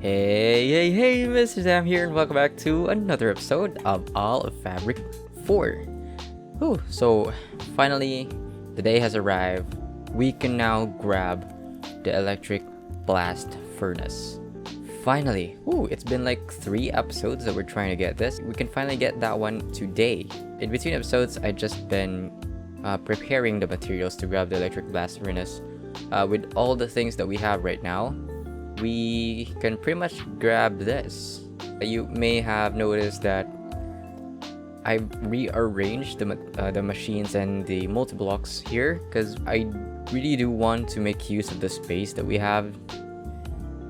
Hey, Mr. Sam here, and welcome back to another episode of All of Fabric 4. So, finally, the day has arrived. We can now grab the electric blast furnace. Finally, it's been like 3 episodes that we're trying to get this. We can finally get that one today. In between episodes, I just been preparing the materials to grab the electric blast furnace. With all the things that we have right now, we can pretty much grab this. You may have noticed that I've rearranged the machines and the multi-blocks here because I really do want to make use of the space that we have.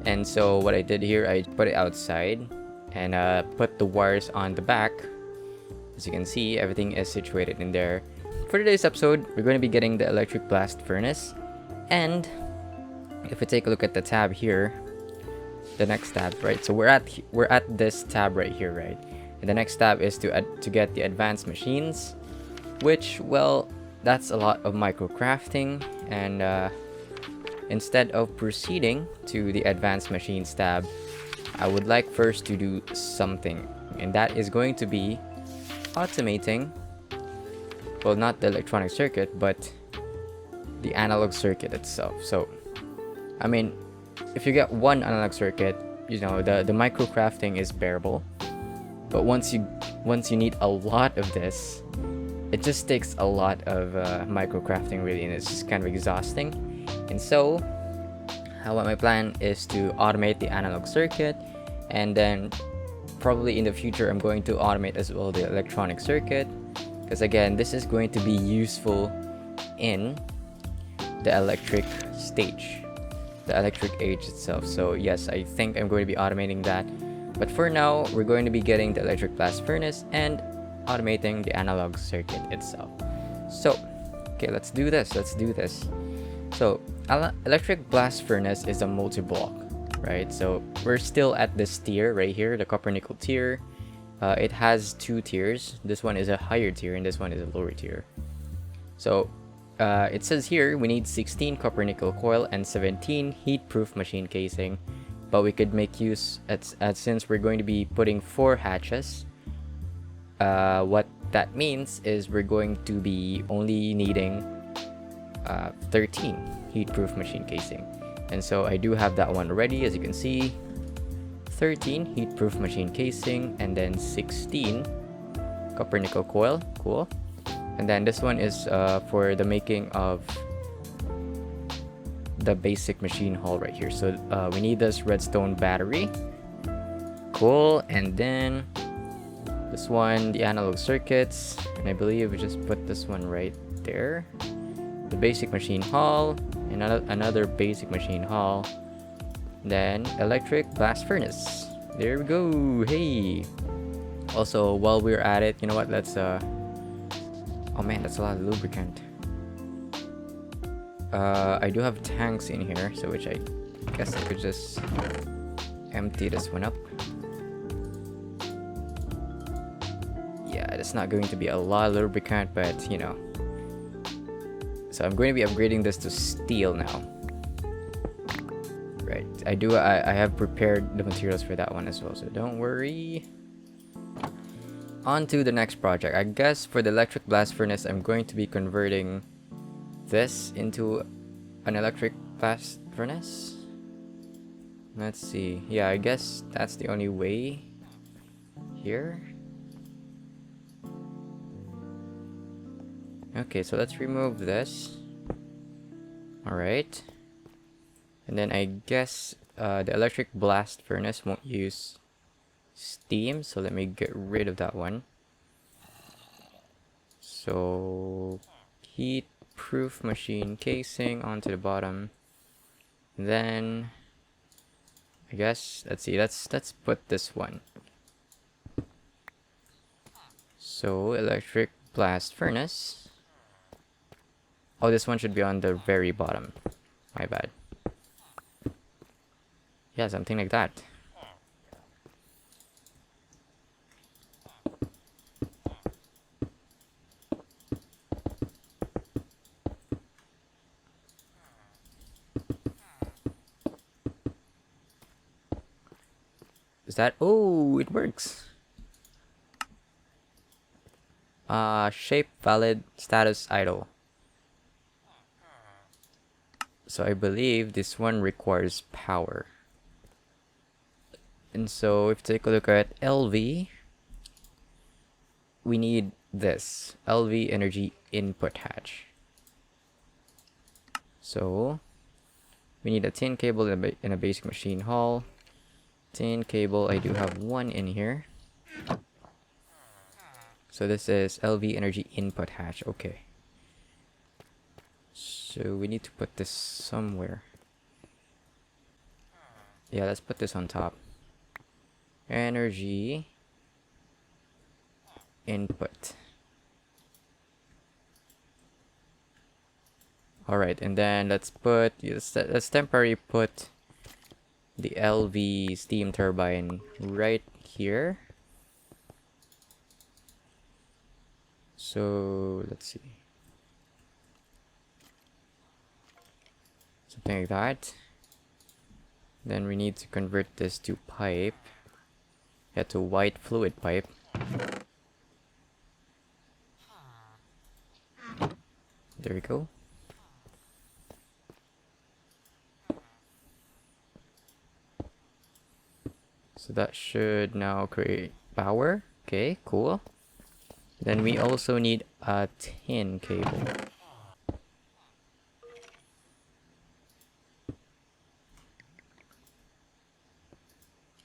And so what I did here, I put it outside and put the wires on the back. As you can see, everything is situated in there. For today's episode, we're going to be getting the electric blast furnace, and if we take a look at the tab here, the next tab, right? So we're at this tab right here, right? And the next tab is to get the advanced machines, which, well, that's a lot of microcrafting. And instead of proceeding to the advanced machines tab, I would like first to do something, and that is going to be automating, well, not the electronic circuit, but the analog circuit itself. So I mean, if you get one analog circuit, you know, the microcrafting is bearable. But once you need a lot of this, it just takes a lot of microcrafting, really, and it's just kind of exhausting. And so, what my plan is to automate the analog circuit, and then probably in the future I'm going to automate as well the electronic circuit, because again, this is going to be useful in the electric stage, the electric age itself. So yes, I think I'm going to be automating that, but for now we're going to be getting the electric blast furnace and automating the analog circuit itself. So okay, let's do this. So electric blast furnace is a multi-block, right? So we're still at this tier right here, the copper nickel tier. It has 2 tiers. This one is a higher tier and this one is a lower tier. So it says here we need 16 copper nickel coil and 17 heat-proof machine casing, but we could make use since we're going to be putting 4 hatches. What that means is we're going to be only needing 13 heat-proof machine casing, and so I do have that one ready. As you can see, 13 heat-proof machine casing and then 16 copper nickel coil. Cool. And then this one is for the making of the basic machine hull right here. So we need this redstone battery. Cool. And then this one, the analog circuits, and I believe we just put this one right there. The basic machine hull, and another basic machine hull. Then electric blast furnace. There we go. Hey. Also, while we're at it, you know what? Let's oh man, that's a lot of lubricant. I do have tanks in here, so which I guess I could just empty this one up. Yeah, it's not going to be a lot of lubricant, but you know. So I'm going to be upgrading this to steel now. Right, I have prepared the materials for that one as well, so don't worry. On to the next project. I guess for the electric blast furnace, I'm going to be converting this into an electric blast furnace. Let's see. Yeah, I guess that's the only way here. Okay, so let's remove this. Alright. And then I guess the electric blast furnace won't use steam, so let me get rid of that one. So heat proof machine casing onto the bottom. Then I guess let's put this one. So electric blast furnace. Oh, this one should be on the very bottom. My bad. Yeah, something like that. Is that? Oh, it works. Shape valid, status idle. So I believe this one requires power. And so if you take a look at LV, we need this LV energy input hatch. So we need a tin cable in a basic machine hall. Tin cable, I do have one in here. So this is LV energy input hatch. Okay. So we need to put this somewhere. Yeah, let's put this on top. Energy input. Alright, and then let's temporarily put the LV steam turbine right here. So let's see. Something like that. Then we need to convert this to pipe. Yeah, to white fluid pipe. There we go. So that should now create power. Okay, cool. Then we also need a tin cable.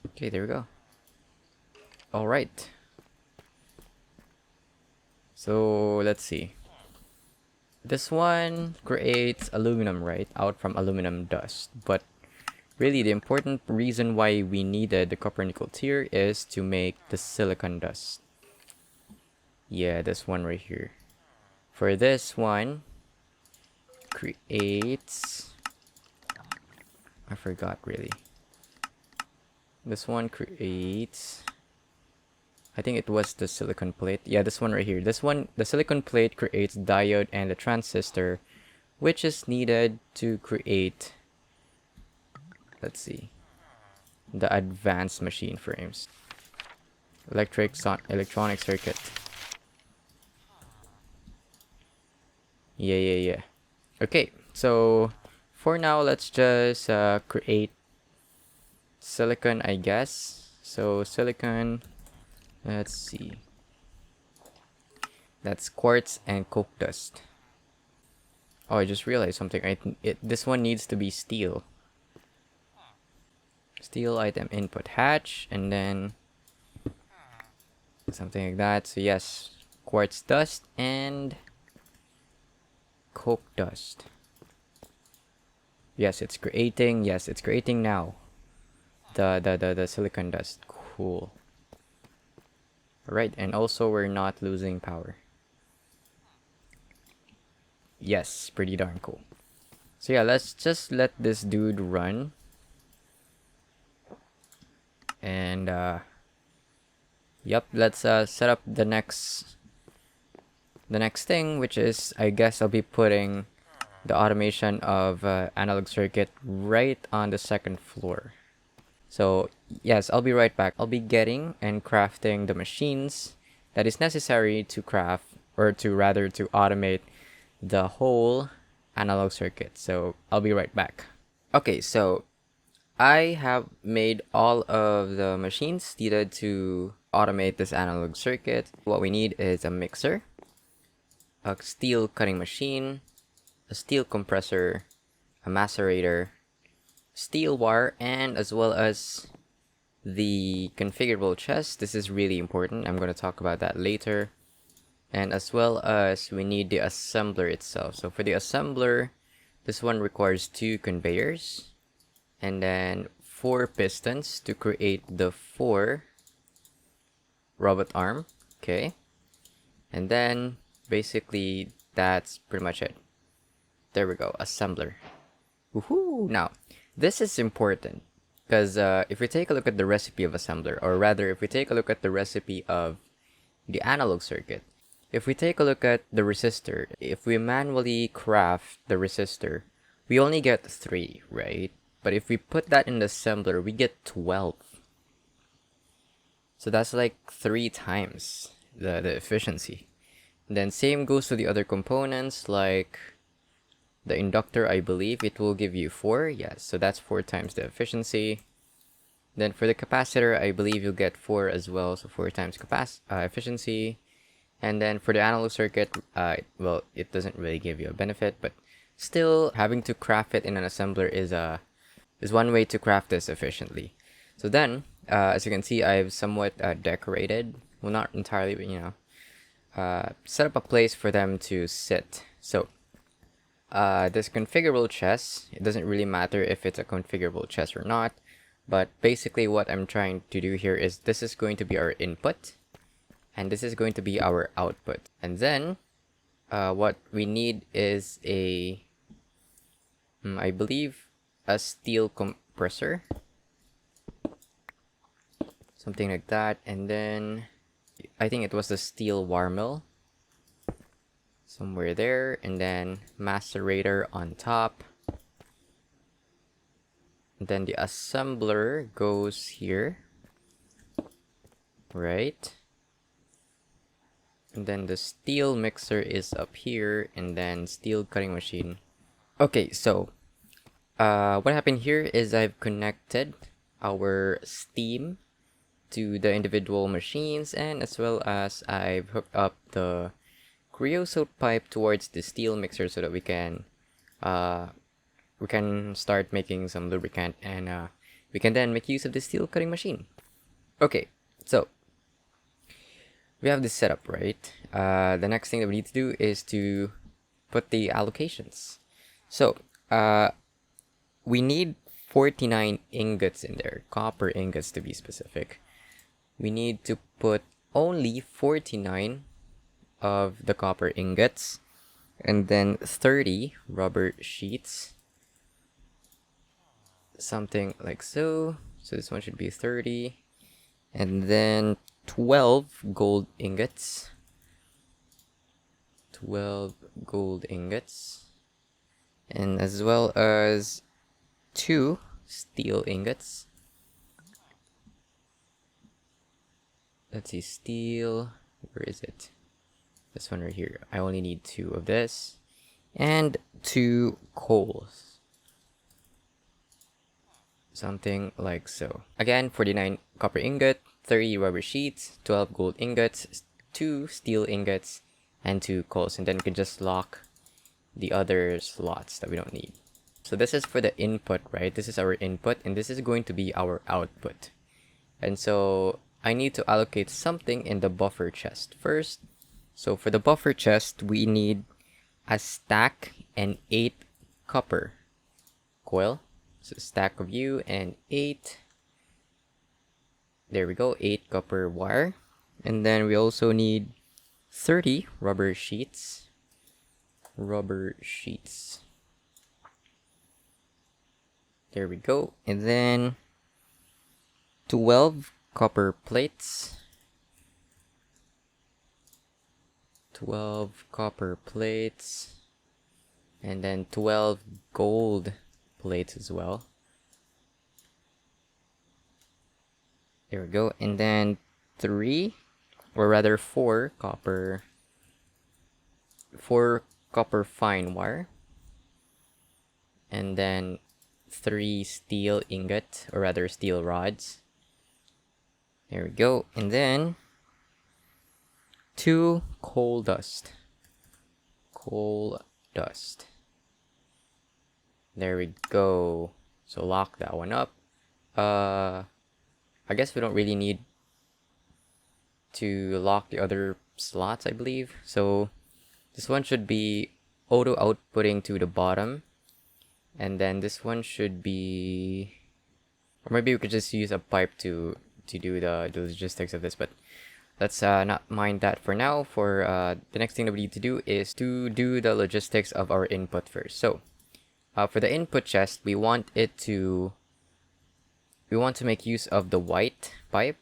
Okay, there we go. Alright. So let's see. This one creates aluminum, right? Out from aluminum dust. But really the important reason why we needed the copper nickel tier is to make the silicon dust. Yeah, this one right here. For this one, creates... I forgot really. This one creates... I think it was the silicon plate. Yeah, this one right here. This one, the silicon plate creates diode and the transistor, which is needed to create... Let's see. The advanced machine frames. Electronic circuit. Yeah. Okay, so for now, let's just create silicon, I guess. So silicon, let's see. That's quartz and coke dust. Oh, I just realized something. This one needs to be steel. Steel item input hatch, and then something like that. So yes, quartz dust and coke dust. Yes, it's creating. Yes, it's creating now. The silicon dust. Cool. Alright, and also we're not losing power. Yes, pretty darn cool. So yeah, let's just let this dude run. And yep, let's set up the next thing, which is, I guess I'll be putting the automation of analog circuit right on the second floor. So yes, I'll be right back. I'll be getting and crafting the machines that is necessary to craft, or to rather to automate the whole analog circuit. So I'll be right back. Okay, so I have made all of the machines needed to automate this analog circuit. What we need is a mixer, a steel cutting machine, a steel compressor, a macerator, steel wire, and as well as the configurable chest. This is really important. I'm going to talk about that later. And as well as we need the assembler itself. So for the assembler, this one requires 2 conveyors and then 4 pistons to create the 4 robot arm. Okay. And then basically that's pretty much it. There we go, assembler. Woohoo! Now, this is important because if we take a look at the recipe of assembler, or rather if we take a look at the recipe of the analog circuit, if we take a look at the resistor, if we manually craft the resistor, we only get 3, right? But if we put that in the assembler, we get 12. So that's like 3 times the efficiency. And then same goes to the other components, like the inductor, I believe it will give you 4. Yes, so that's 4 times the efficiency. Then for the capacitor, I believe you'll get 4 as well, so 4 times efficiency. And then for the analog circuit, well, it doesn't really give you a benefit, but still having to craft it in an assembler is one way to craft this efficiently. So then, as you can see, I've somewhat decorated, well, not entirely, but set up a place for them to sit. So this configurable chest, it doesn't really matter if it's a configurable chest or not, but basically what I'm trying to do here is this is going to be our input, and this is going to be our output. And then what we need is I believe a steel compressor, something like that. And then I think it was the steel wire mill somewhere there, and then macerator on top. And then the assembler goes here, right? And then the steel mixer is up here, and then steel cutting machine. Okay, so what happened here is I've connected our steam to the individual machines, and as well as I've hooked up the creosote pipe towards the steel mixer so that we can start making some lubricant, and we can then make use of the steel cutting machine. Okay, so we have this setup, right? The next thing that we need to do is to put the allocations. So we need 49 ingots in there, copper ingots to be specific. We need to put only 49 of the copper ingots, and then 30 rubber sheets, something like so. So this one should be 30, and then 12 gold ingots. 12 gold ingots, and as well as 2 steel ingots. Let's see, steel, where is it? This one right here. I only need 2 of this, and 2 coals, something like so. Again, 49 copper ingot, 30 rubber sheets, 12 gold ingots, 2 steel ingots, and 2 coals, and then we can just lock the other slots that we don't need. So this is for the input, right? This is our input, and this is going to be our output. And so I need to allocate something in the buffer chest first. So for the buffer chest, we need a stack and 8 copper coil. So stack of you and 8. There we go, 8 copper wire. And then we also need 30 rubber sheets. Rubber sheets. There we go. And then 12 copper plates. 12 copper plates. And then 12 gold plates as well. There we go. And then 3, or rather 4 copper fine wire. And then 3 steel ingot, or rather steel rods. There we go. And then 2 coal dust. Coal dust. There we go. So lock that one up. I guess we don't really need to lock the other slots, I believe. So this one should be auto outputting to the bottom. And then this one should be, or maybe we could just use a pipe to do the logistics of this, but let's not mind that for now. For the next thing that we need to do is to do the logistics of our input first. So for the input chest, we want to make use of the white pipe,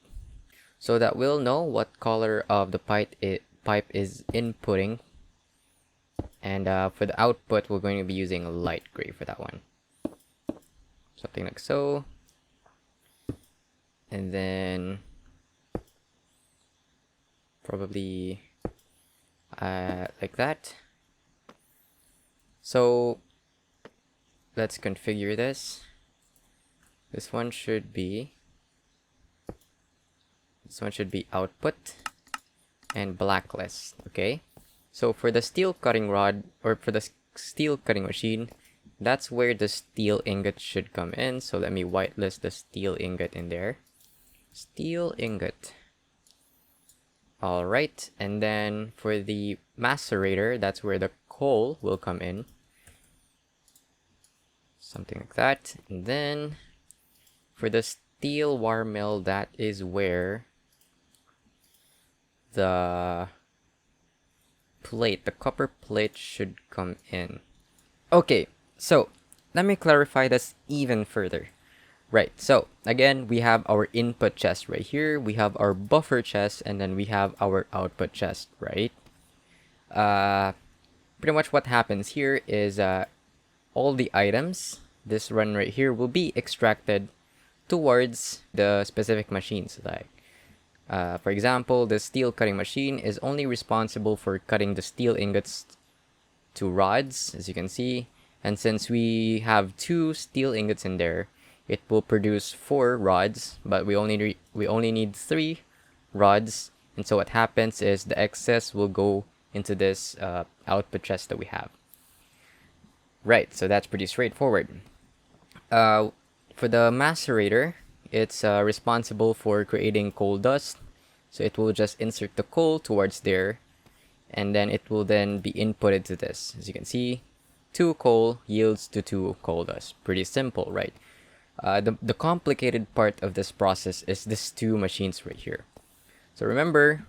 so that we'll know what color of the pipe is inputting. And for the output, we're going to be using light gray for that one. Something like so. And then probably like that. So let's configure this. This one should be output and blacklist. Okay, so for the steel cutting rod, or for the steel cutting machine, that's where the steel ingot should come in. So let me whitelist the steel ingot in there. Steel ingot. All right, and then for the macerator, that's where the coal will come in. Something like that. And then for the steel wire mill, that is where the plate, the copper plate, should come in. Okay, so let me clarify this even further. Right, so again, we have our input chest right here, we have our buffer chest, and then we have our output chest, right? Pretty much what happens here is all the items, this run right here, will be extracted towards the specific machines. Like, for example, the steel cutting machine is only responsible for cutting the steel ingots to rods, as you can see. And since we have 2 steel ingots in there, it will produce 4 rods, but we only need 3 rods. And so what happens is the excess will go into this output chest that we have. Right, so that's pretty straightforward. For the macerator, it's responsible for creating coal dust. So it will just insert the coal towards there, and then it will then be inputted to this. As you can see, 2 coal yields to 2 coal dust. Pretty simple, right? The complicated part of this process is these 2 machines right here. So remember,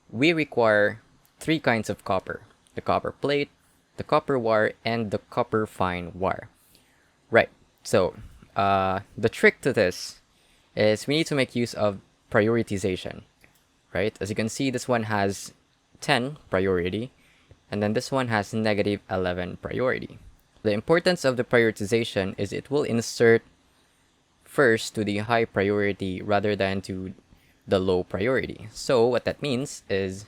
we require 3 kinds of copper: the copper plate, the copper wire, and the copper fine wire. Right, so the trick to this is we need to make use of prioritization, right? As you can see, this one has 10 priority, and then this one has negative 11 priority. The importance of the prioritization is it will insert first to the high priority rather than to the low priority. So what that means is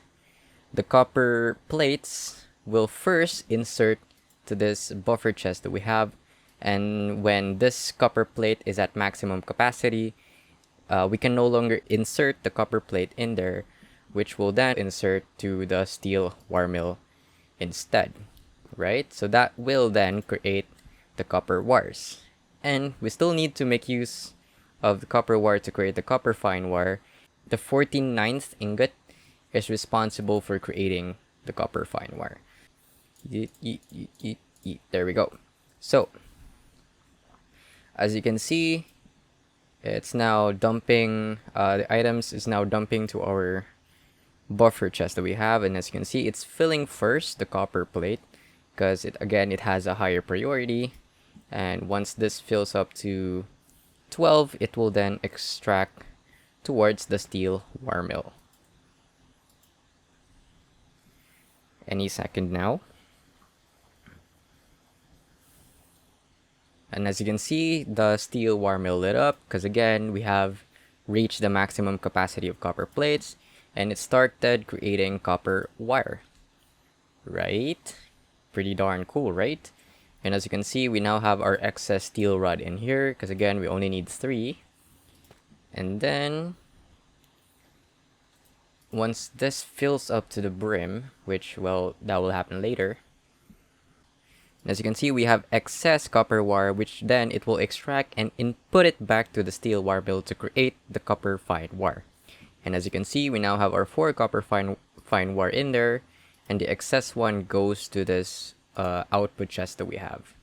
the copper plates will first insert to this buffer chest that we have, and when this copper plate is at maximum capacity, we can no longer insert the copper plate in there, which will then insert to the steel wire mill instead, right? So that will then create the copper wires. And we still need to make use of the copper wire to create the copper fine wire. The 14/9 ingot is responsible for creating the copper fine wire. There we go. So, as you can see, it's now dumping, the items is now dumping to our buffer chest that we have. And as you can see, it's filling first the copper plate because it has a higher priority. And once this fills up to 12, it will then extract towards the steel wire mill. Any second now. And as you can see, the steel wire mill lit up because again, we have reached the maximum capacity of copper plates, and it started creating copper wire. Right? Pretty darn cool, right? And as you can see, we now have our excess steel rod in here because again, we only need 3. And then once this fills up to the brim, which, well, that will happen later. As you can see, we have excess copper wire, which then it will extract and input it back to the steel wire mill to create the copper fine wire. And as you can see, we now have our 4 copper fine wire in there, and the excess one goes to this output chest that we have.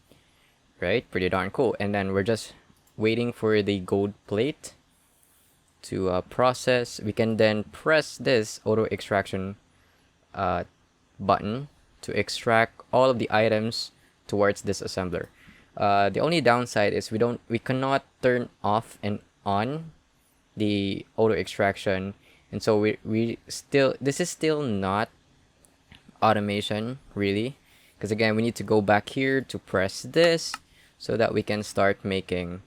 Right? Pretty darn cool. And then we're just waiting for the gold plate to process. We can then press this auto extraction button to extract all of the items towards this assembler. The only downside is we cannot turn off and on the auto extraction, and so this is still not automation really, because again, we need to go back here to press this so that we can start making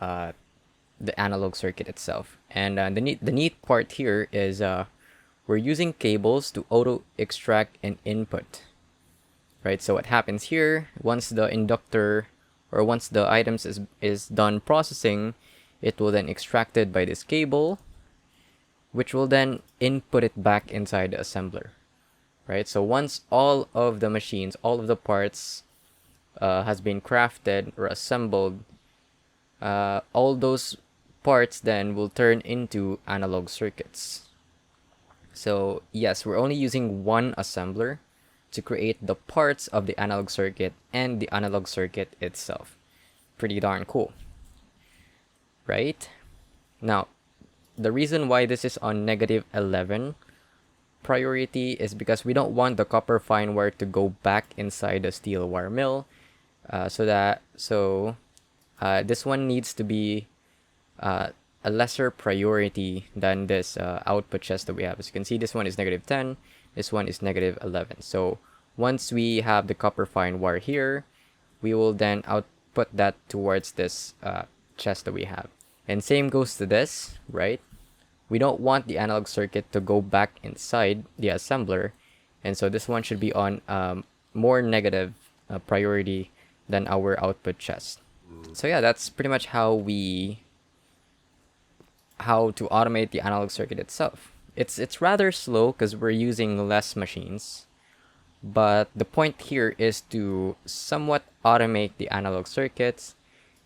the analog circuit itself. And the neat part here is we're using cables to auto extract an input, right? So what happens here, once the inductor or once the items is done processing, it will then extract it by this cable, which will then input it back inside the assembler, right? So once all of the machines, all of the parts has been crafted or assembled, all those parts then will turn into analog circuits. So yes, we're only using one assembler to create the parts of the analog circuit and the analog circuit itself. Pretty darn cool, right? Now, the reason why this is on -11 priority is because we don't want the copper fine wire to go back inside the steel wire mill. So this one needs to be a lesser priority than this output chest that we have. As you can see, this one is -10, this one is -11. So once we have the copper fine wire here, we will then output that towards this chest that we have. And same goes to this, right? We don't want the analog circuit to go back inside the assembler, and so this one should be on more negative priority than our output chest. So yeah, that's pretty much how to automate the analog circuit itself. It's rather slow because we're using less machines, but the point here is to somewhat automate the analog circuits,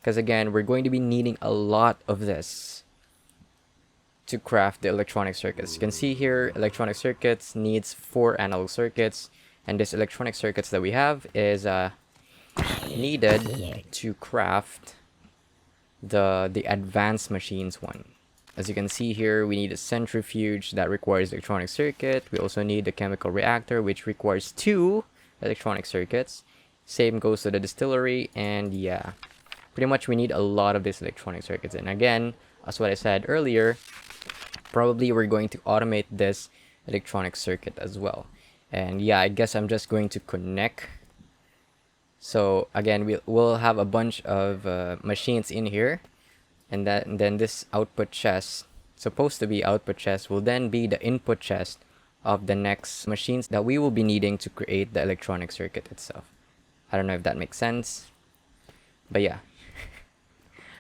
because again, we're going to be needing a lot of this to craft the electronic circuits. You can see here, electronic circuits needs 4 analog circuits, and this electronic circuits that we have is needed to craft the advanced machines one. As you can see here, we need a centrifuge that requires electronic circuit. We also need a chemical reactor, which requires 2 electronic circuits. Same goes to the distillery, and yeah, pretty much we need a lot of these electronic circuits. And again, as what I said earlier, probably we're going to automate this electronic circuit as well. And yeah, I guess I'm just going to connect. So again, we'll have a bunch of machines in here, and then this output chest, supposed to be output chest, will then be the input chest of the next machines that we will be needing to create the electronic circuit itself. I don't know if that makes sense, but yeah.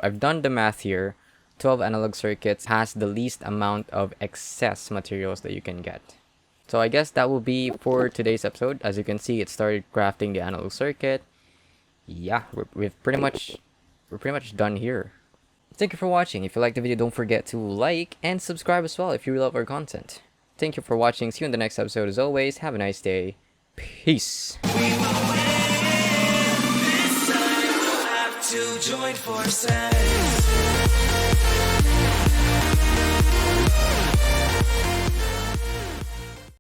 I've done the math here. 12 analog circuits has the least amount of excess materials that you can get. So I guess that will be for today's episode. As you can see, it started crafting the analog circuit. Yeah, we're pretty much done here. Thank you for watching. If you liked the video, don't forget to like and subscribe as well if you love our content. Thank you for watching. See you in the next episode. As always, have a nice day. Peace. To join forces.